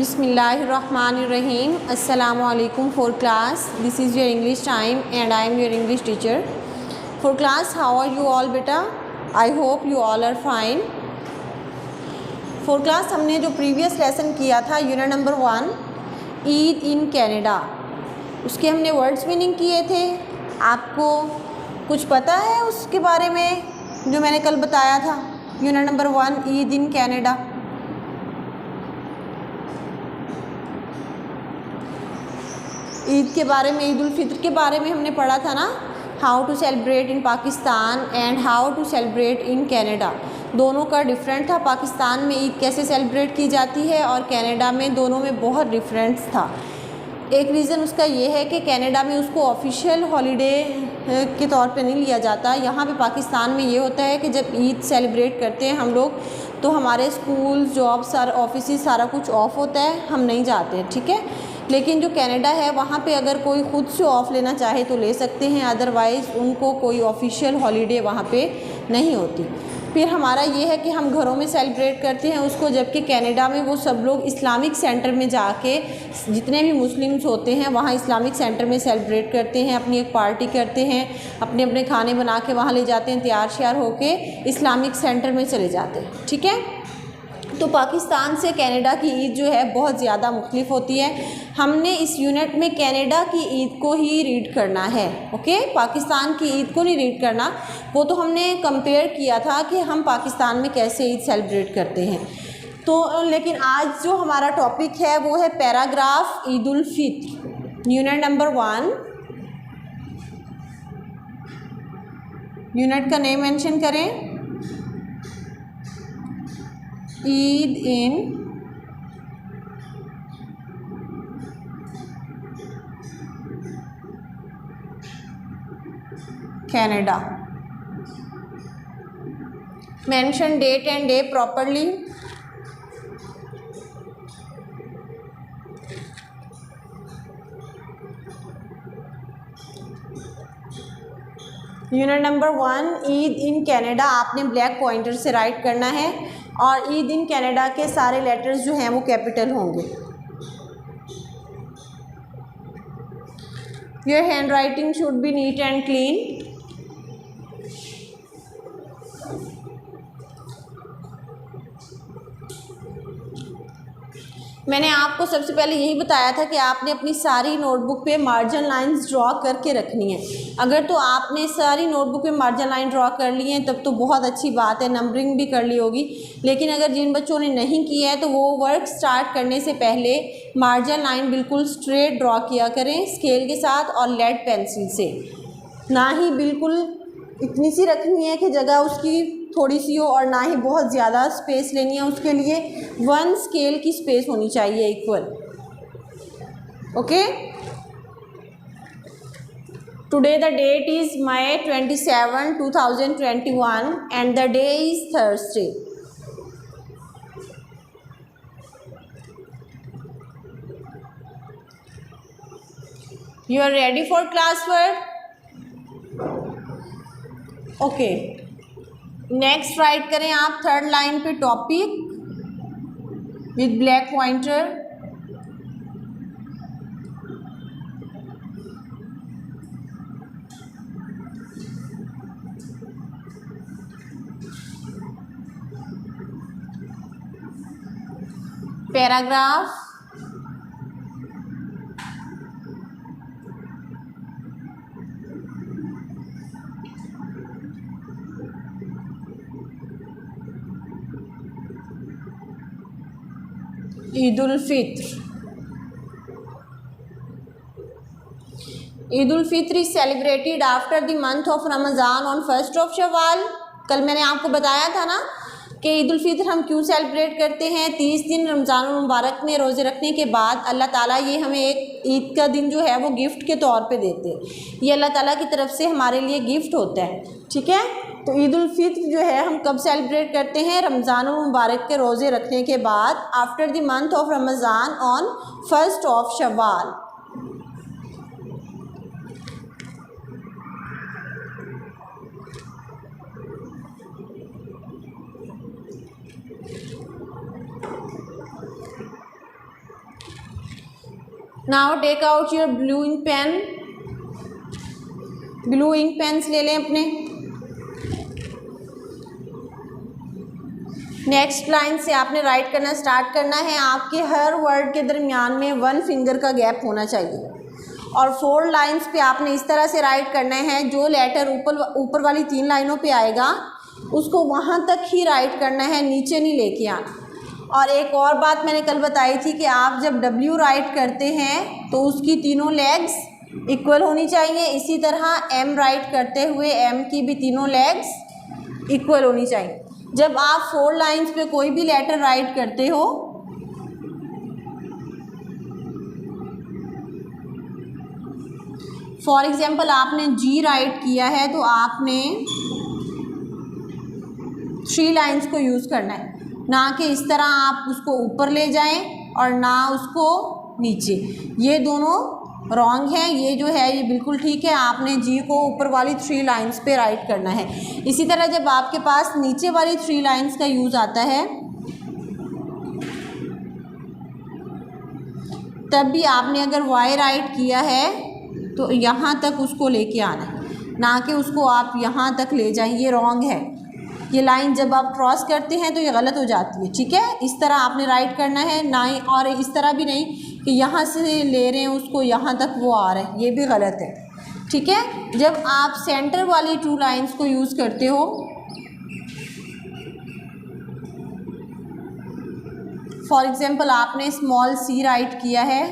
Bismillahirrahmanirrahim. Assalamualaikum for class. This is your English time and I am your English teacher. For class, how are you all beta? I hope you all are fine. For class, हमने जो previous lesson किया था unit number 1 Eid in Canada, उसके हमने words meaning किए थे। आपको कुछ पता है उसके बारे में जो मैंने कल बताया था? Unit number 1 Eid in Canada. Eid के बारे में, ईद उल फित्र के बारे में हमने पढ़ा था ना, how to celebrate in Pakistan and how to celebrate in Canada. दोनों का डिफरेंट था। पाकिस्तान में ईद कैसे सेलिब्रेट की जाती है और कनाडा में, दोनों में बहुत डिफरेंस था। एक रीज़न उसका ये है कि कनाडा में उसको ऑफिशियल हॉलीडे के तौर पे नहीं लिया जाता। यहाँ पे पाकिस्तान में ये होता है कि जब ईद सेलिब्रेट करते हैं हम लोग, तो हमारे स्कूल, जॉब, सारा ऑफिस, सारा कुछ ऑफ होता है, हम नहीं जाते हैं, ठीक है। लेकिन जो कनाडा है वहाँ पे अगर कोई ख़ुद से ऑफ़ लेना चाहे तो ले सकते हैं, अदरवाइज़ उनको कोई ऑफिशियल हॉलीडे वहाँ पे नहीं होती। फिर हमारा ये है कि हम घरों में सेलिब्रेट करते हैं उसको, जबकि कनाडा में वो सब लोग इस्लामिक सेंटर में जाके, जितने भी मुस्लिम्स होते हैं वहाँ इस्लामिक सेंटर में सेलिब्रेट करते हैं, अपनी एक पार्टी करते हैं, अपने अपने खाने बना के वहाँ ले जाते हैं, तैयार श्यार होके इस्लामिक सेंटर में चले जाते हैं, ठीक है। तो पाकिस्तान से कनाडा की ईद जो है बहुत ज़्यादा मुख्तलिफ होती है। हमने इस यूनिट में कनाडा की ईद को ही रीड करना है, ओके। पाकिस्तान की ईद को नहीं रीड करना, वो तो हमने कंपेयर किया था कि हम पाकिस्तान में कैसे ईद सेलिब्रेट करते हैं। तो लेकिन आज जो हमारा टॉपिक है वो है paragraph Eid ul Fitr, unit number 1। Unit का नेम मेंशन करें, Eid in Canada. Mention date and day properly. Unit number 1 Eid in Canada आपने ब्लैक पॉइंटर से राइट करना है और ईद इन कनाडा के सारे लेटर्स जो हैं वो कैपिटल होंगे। Your hand writing should be NEET and clean. मैंने आपको सबसे पहले यही बताया था कि आपने अपनी सारी नोटबुक पे मार्जिन लाइंस ड्रॉ करके रखनी है। अगर तो आपने सारी नोटबुक पे मार्जिन लाइन ड्रॉ कर ली है तब तो बहुत अच्छी बात है, नंबरिंग भी कर ली होगी। लेकिन अगर जिन बच्चों ने नहीं किया है तो वो वर्क स्टार्ट करने से पहले मार्जिन लाइन बिल्कुल स्ट्रेट ड्रॉ किया करें स्केल के साथ और लेड पेंसिल से, ना ही बिल्कुल इतनी सी रखनी है कि जगह उसकी थोड़ी सी हो और ना ही बहुत ज़्यादा स्पेस लेनी है। उसके लिए 1 स्केल की स्पेस होनी चाहिए, equal, okay. Today the date is May 27, 2021 and the day is Thursday. You are ready for class work? Okay, next write करें आप थर्ड लाइन पे topic with black pointer. Paragraph Eid ul Fitr. Eid ul Fitr is celebrated after the month of Ramzan on 1st of Shawwal. कल मैंने आपको बताया था ना कि ईद उल फित्र हम क्यों सेलिब्रेट करते हैं। 30 दिन रमज़ान मुबारक में रोज़े रखने के बाद अल्लाह ताला ये हमें एक ईद का दिन जो है वो गिफ्ट के तौर पे देते हैं। ये अल्लाह ताला की तरफ से हमारे लिए गिफ्ट होता है, ठीक है। तो ईद उल फित्र जो है हम कब सेलिब्रेट करते हैं? रमज़ान मुबारक के रोज़े रखने के बाद, after the month of Ramzan on 1st of Shawwal. Now take out your blue ink pen, blue ink pens ले लें अपने। नेक्स्ट लाइन से आपने राइट करना स्टार्ट करना है। आपके हर वर्ड के दरमियान में 1 फिंगर का गैप होना चाहिए और 4 लाइंस पे आपने इस तरह से राइट करना है, जो लेटर ऊपर वाली 3 लाइनों पे आएगा उसको वहाँ तक ही राइट करना है, नीचे नहीं लेके आना। और एक और बात मैंने कल बताई थी कि आप जब W राइट करते हैं तो उसकी तीनों लेग्स इक्वल होनी चाहिए, इसी तरह M राइट करते हुए M की भी तीनों लेग्स इक्वल होनी चाहिए। जब आप 4 लाइंस पे कोई भी लेटर राइट करते हो फॉर एग्जाम्पल आपने G राइट किया है तो आपने 3 लाइंस को यूज़ करना है, ना कि इस तरह आप उसको ऊपर ले जाएं और ना उसको नीचे, ये दोनों रॉन्ग है। ये जो है ये बिल्कुल ठीक है, आपने G को ऊपर वाली 3 लाइंस पे राइट करना है। इसी तरह जब आपके पास नीचे वाली 3 लाइंस का यूज़ आता है तब भी आपने अगर Y राइट किया है तो यहाँ तक उसको लेके आना है, ना कि उसको आप यहाँ तक ले जाएं, ये रॉन्ग है। ये लाइन जब आप क्रॉस करते हैं तो ये गलत हो जाती है, ठीक है। इस तरह आपने राइट करना है, ना ही और इस तरह भी नहीं कि यहाँ से ले रहे हैं उसको यहाँ तक वो आ रहा है, ये भी गलत है, ठीक है। जब आप सेंटर वाली 2 लाइंस को यूज़ करते हो फॉर एग्जांपल आपने स्मॉल C राइट किया है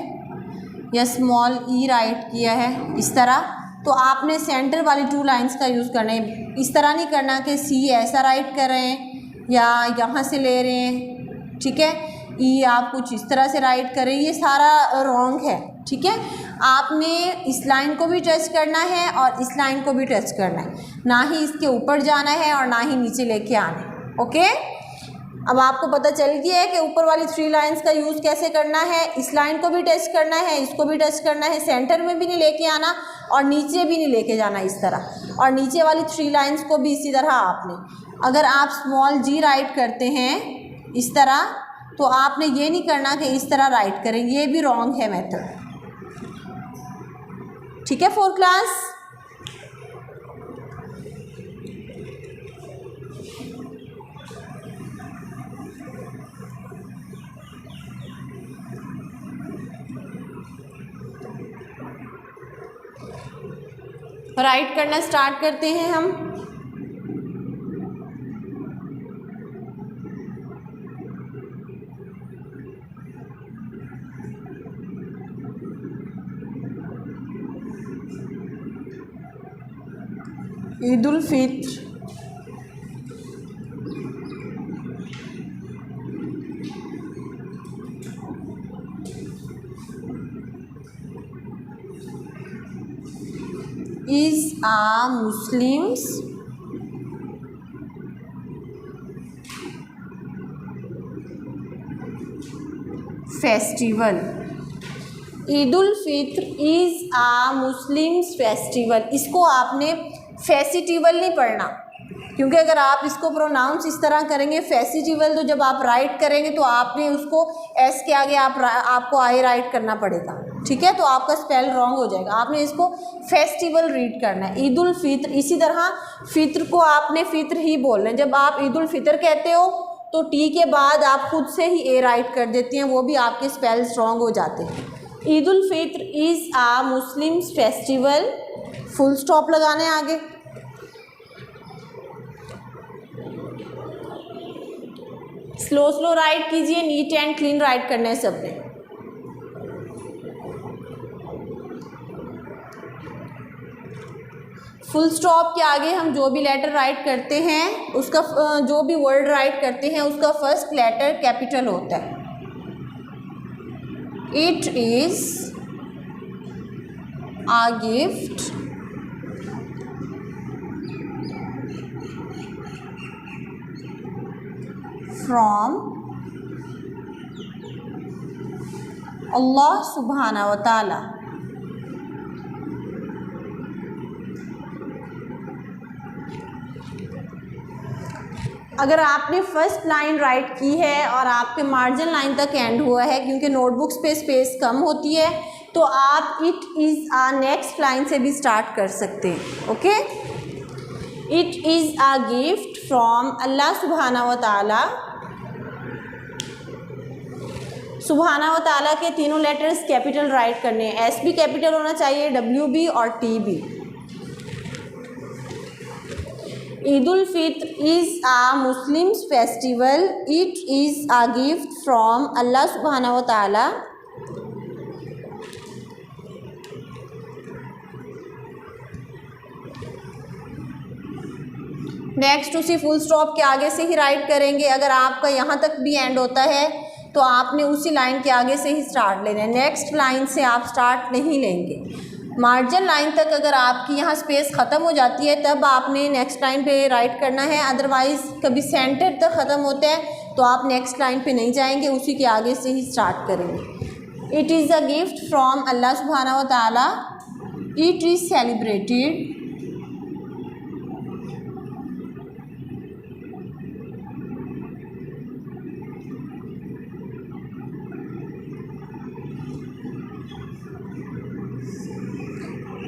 या स्मॉल E राइट किया है इस तरह, तो आपने सेंटर वाली 2 लाइंस का यूज़ करना है। इस तरह नहीं करना कि C ऐसा राइट कर रहे हैं या यहाँ से ले रहे हैं, ठीक है। E आप कुछ इस तरह से राइट करें, ये सारा रॉन्ग है, ठीक है। आपने इस लाइन को भी टच करना है और इस लाइन को भी टच करना है, ना ही इसके ऊपर जाना है और ना ही नीचे लेके आना है, ओके। अब आपको पता चल गया है कि ऊपर वाली 3 लाइंस का यूज़ कैसे करना है। इस लाइन को भी टच करना है, इसको भी टच करना है, सेंटर में भी नहीं लेके आना और नीचे भी नहीं लेके जाना इस तरह। और नीचे वाली 3 लाइंस को भी इसी तरह आपने, अगर आप स्मॉल G राइट करते हैं इस तरह तो आपने ये नहीं करना कि इस तरह राइट करें, ये भी रॉन्ग है मेथड, ठीक है। 4th क्लास राइट करना स्टार्ट करते हैं हम। Eid ul Fitr is a Muslims festival. Eid ul Fitr is a Muslims festival, इसको आपने फेस्टिवल नहीं पढ़ना, क्योंकि अगर आप इसको प्रोनाउंस इस तरह करेंगे फेस्टिवल, तो जब आप राइट करेंगे तो आपने उसको एस के आगे आपको आई राइट करना पड़ेगा, ठीक है। तो आपका स्पेल रॉन्ग हो जाएगा, आपने इसको फेस्टिवल रीड करना है। ईद उल फित्र, इसी तरह फित्र को आपने फित्र ही बोलना है। जब आप ईद उल फित्र कहते हो तो टी के बाद आप खुद से ही ए राइट कर देते हैं, वो भी आपके स्पेल्स रॉन्ग हो जाते हैं। Eid ul Fitr is a Muslims festival, full stop लगाने आगे। स्लो स्लो राइट कीजिए, नीट एंड क्लीन राइट करना है सबने। फुल स्टॉप के आगे हम जो भी लेटर राइट करते हैं उसका जो भी वर्ड राइट करते हैं उसका फर्स्ट लेटर कैपिटल होता है। It is a gift from Allah सुब्हाना व तआला। अगर आपने फर्स्ट लाइन राइट की है और आपके मार्जिन लाइन तक एंड हुआ है, क्योंकि नोटबुक्स पे स्पेस कम होती है, तो आप it is a next line से भी स्टार्ट कर सकते हैं। Okay, it is a gift from Allah सुब्हाना व ताला। सुब्हाना व ताला के तीनों लेटर्स कैपिटल राइट करने हैं। एस भी कैपिटल होना चाहिए, डब्ल्यू भी और टी भी। Eid ul Fitr is a Muslims festival. It is a gift from Allah सुब्हाना व ताला। नेक्स्ट उसी फुल स्टॉप के आगे से ही राइट करेंगे। अगर आपका यहाँ तक भी एंड होता है तो आपने उसी लाइन के आगे से ही स्टार्ट लेना है, नेक्स्ट लाइन से आप स्टार्ट नहीं लेंगे। मार्जिन लाइन तक अगर आपकी यहाँ स्पेस ख़त्म हो जाती है तब आपने नेक्स्ट लाइन पे राइट करना है, अदरवाइज़ कभी सेंटर तक ख़त्म होता है तो आप नेक्स्ट लाइन पे नहीं जाएंगे, उसी के आगे से ही स्टार्ट करेंगे। It is a gift from Allah सुब्हाना व ताला। इट इज़ सेलिब्रेटेड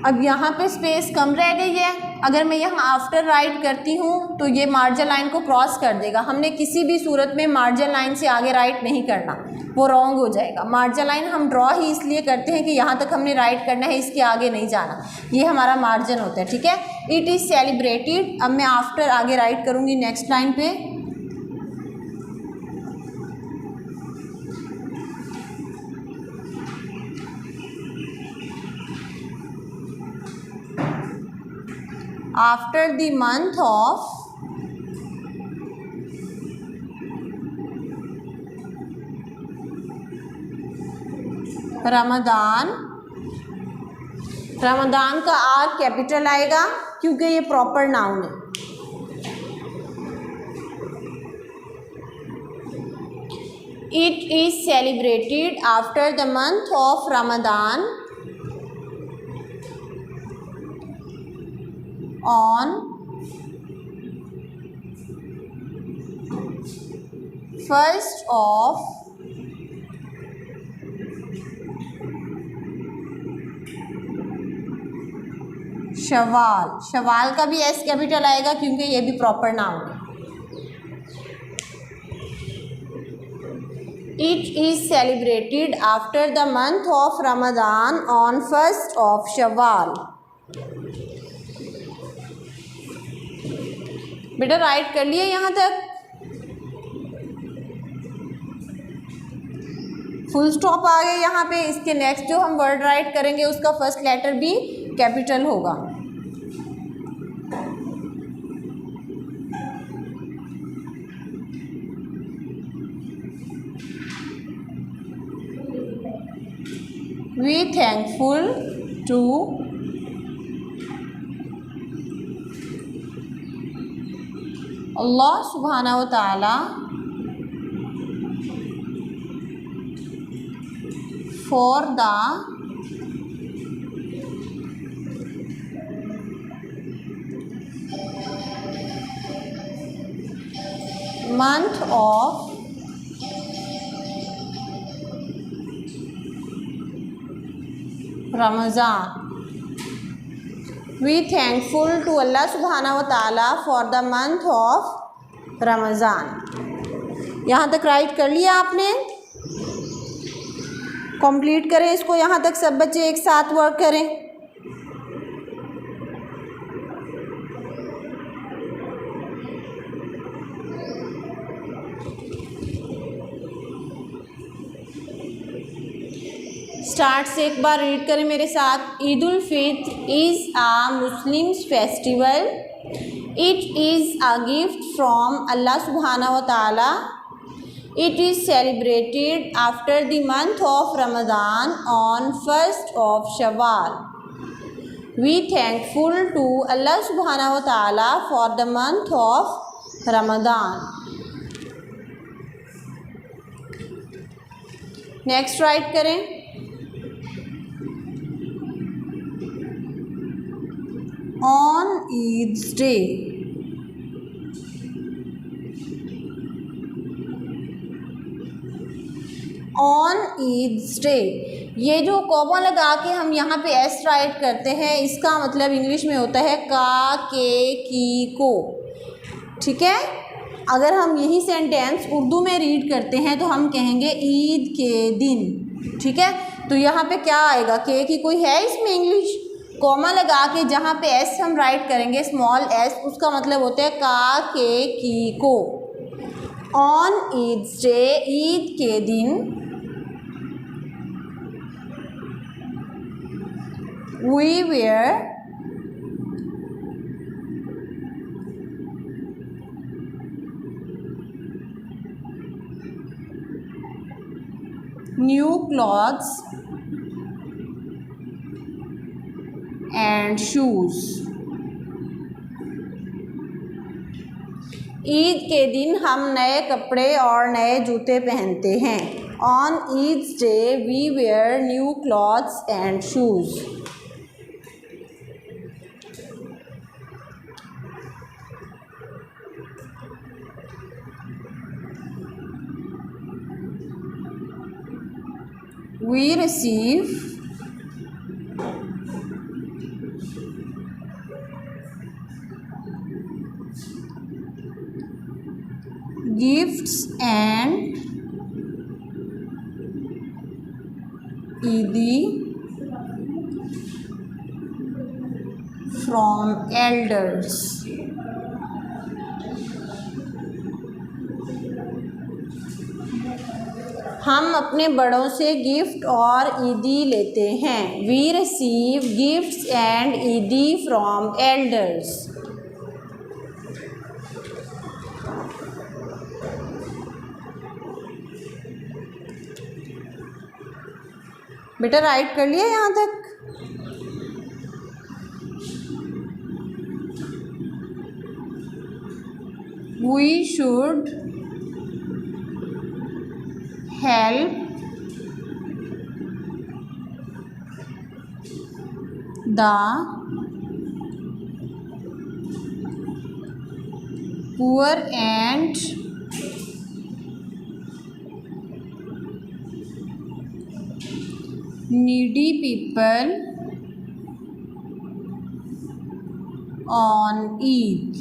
अब यहाँ पे स्पेस कम रह गई है, अगर मैं यहाँ आफ्टर राइट करती हूँ तो ये मार्जिन लाइन को क्रॉस कर देगा। हमने किसी भी सूरत में मार्जिन लाइन से आगे राइट नहीं करना, वो रॉन्ग हो जाएगा। मार्जिन लाइन हम ड्रॉ ही इसलिए करते हैं कि यहाँ तक हमने राइट करना है, इसके आगे नहीं जाना, ये हमारा मार्जिन होता है। ठीक है, इट इज़ सेलिब्रेटेड। अब मैं आफ्टर आगे राइट करूँगी नेक्स्ट लाइन पे। After the month of Ramadan, Ramadan का आर कैपिटल आएगा क्योंकि ये प्रॉपर नाउन है। It is celebrated after the month of Ramadan on first of Shawwal. Shawwal का भी एस कैपिटल आएगा क्योंकि ये भी प्रॉपर नाउन है। It is celebrated after the month of Ramadan on first of Shawwal. बेटा राइट कर लिए यहाँ तक? फुल स्टॉप आ गए यहाँ पे। इसके नेक्स्ट जो हम वर्ड राइट करेंगे उसका फर्स्ट लेटर भी कैपिटल होगा। वी थैंकफुल टू अल्लाह सुब्हाना व ताला for the month of Ramazan. We thankful to Allah subhanahu wa ta'ala for the month of Ramazan. यहाँ तक राइट कर लिया आपने? कंप्लीट करें इसको, यहाँ तक सब बच्चे एक साथ वर्क करें। स्टार्ट से एक बार रीड करें मेरे साथ। Eid ul Fitr is a Muslims festival. It is a gift from Allah सुब्हाना व ताला। It is celebrated after the month of Ramadan on first of Shawwal. We thankful to Allah subhanahu wa ta'ala for the month of Ramadan. Next write करें। On Eid's day. On Eid's day. ये जो comma लगा के हम यहाँ पे S right करते हैं, इसका मतलब इंग्लिश में होता है का, के, की, को। ठीक है, अगर हम यही सेंटेंस उर्दू में रीड करते हैं तो हम कहेंगे ईद के दिन। ठीक है, तो यहाँ पे क्या आएगा, के की कोई है इसमें इंग्लिश? कॉमा लगा के जहाँ पे एस हम राइट करेंगे स्मॉल एस, उसका मतलब होता है का, के, की, को। ऑन ईद्स डे, ईद के दिन, we wear new clothes and shoes। Eid के दिन हम नए कपड़े और नए जूते पहनते हैं। On Eid's day we wear new clothes and shoes. We receive gifts and Eidi from elders। हम अपने बड़ों से गिफ्ट और ईदी लेते हैं। We receive gifts and eidi from elders. बेटा राइट कर लिया यहाँ तक? We should help the poor and needy people on Eid।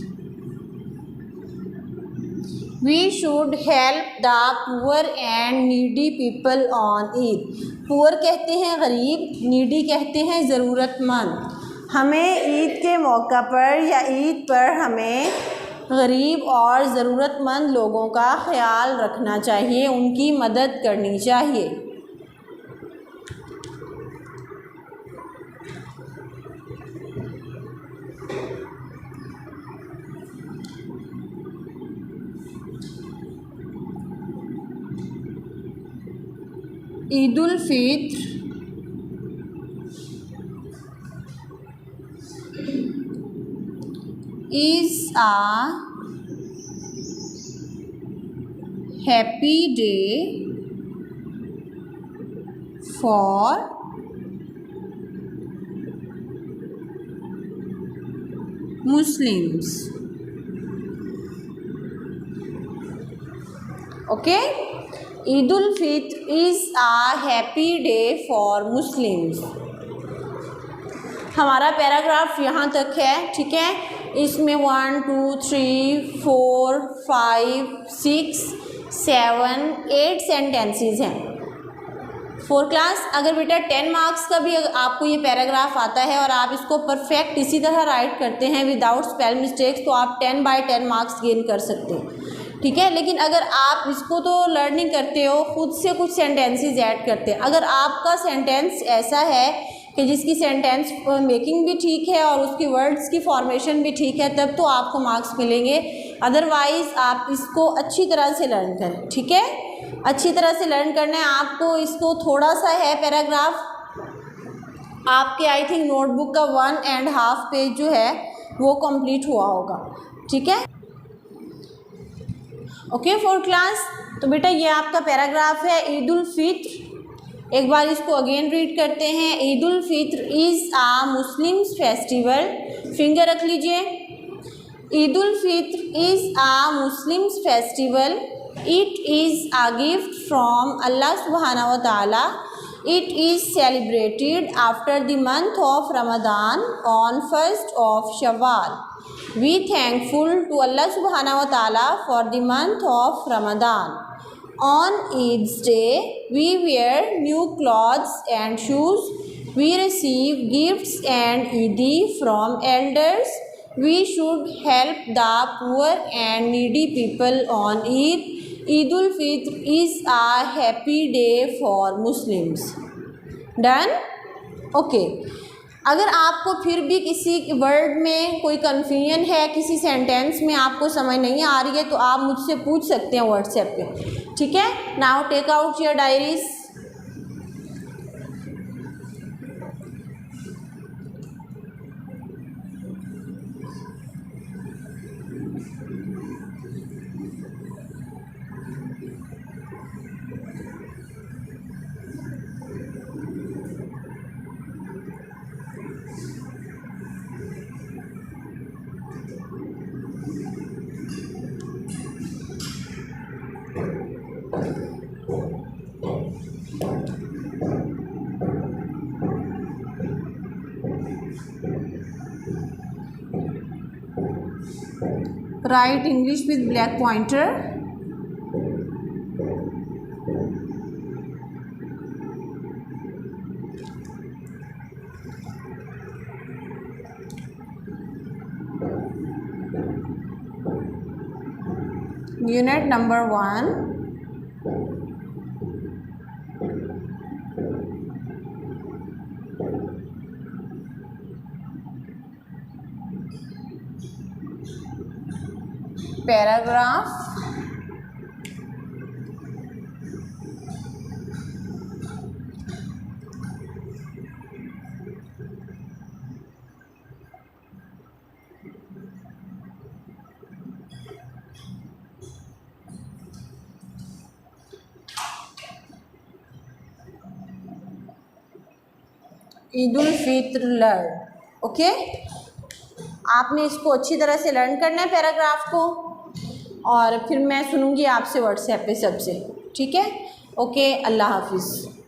We should help the poor and needy people on Eid। Poor कहते हैं गरीब, नीडी कहते हैं ज़रूरतमंद। हमें ईद के मौका पर या ईद पर हमें गरीब और ज़रूरतमंद लोगों का ख्याल रखना चाहिए, उनकी मदद करनी चाहिए। Eid ul Fitr is a happy day for Muslims। Okay, Eid ul Fitr is a happy day for Muslims. हमारा पैराग्राफ यहाँ तक है। ठीक है, इसमें 1 2 3 4 5 6 7 8 सेंटेंसेस हैं। 4 क्लास, अगर बेटा 10 मार्क्स का भी आपको ये पैराग्राफ आता है और आप इसको परफेक्ट इसी तरह राइट करते हैं विदाउट स्पेल मिस्टेक्स, तो आप 10/10 मार्क्स गेन कर सकते हैं। ठीक है, लेकिन अगर आप इसको तो लर्निंग करते हो, खुद से कुछ सेंटेंसेस ऐड करते हैं। अगर आपका सेंटेंस ऐसा है कि जिसकी सेंटेंस मेकिंग भी ठीक है और उसकी वर्ड्स की फॉर्मेशन भी ठीक है, तब तो आपको मार्क्स मिलेंगे। अदरवाइज़ आप इसको अच्छी तरह से लर्न करें। ठीक है, अच्छी तरह से लर्न करना है आपको। इसको थोड़ा सा है पैराग्राफ आपके, आई थिंक नोटबुक का 1.5 पेज जो है वो कंप्लीट हुआ होगा। ठीक है, ओके 4 क्लास। तो बेटा ये आपका पैराग्राफ है ईद उल फित्र। एक बार इसको अगेन रीड करते हैं। Eid ul Fitr is a Muslims festival. Finger रख लीजिए। Eid ul Fitr is a Muslims festival It is a gift from Allah subhanahu wa ta'ala. It is celebrated after the month of Ramadan on 1st of Shawwal. We thankful to Allah subhanahu wa ta'ala for the month of Ramadan. On Eid's day, we wear new clothes and shoes. We receive gifts and Eidi from elders. We should help the poor and needy people on Eid. Eid ul-Fitr is a happy day for Muslims. Done? Okay. अगर आपको फिर भी किसी word में कोई confusion है, किसी sentence में आपको समझ नहीं आ रही है, तो आप मुझसे पूछ सकते हैं व्हाट्सएप पे, ठीक है। Now take out your diaries. Write English with black pointer. Unit number 1. Paragraph. Eid ul Fitr learn. Okay, आपने इसको अच्छी तरह से लर्न करना है पैराग्राफ को, और फिर मैं सुनूंगी आपसे व्हाट्सएप पे सबसे, ठीक है। ओके, अल्लाह हाफिज़।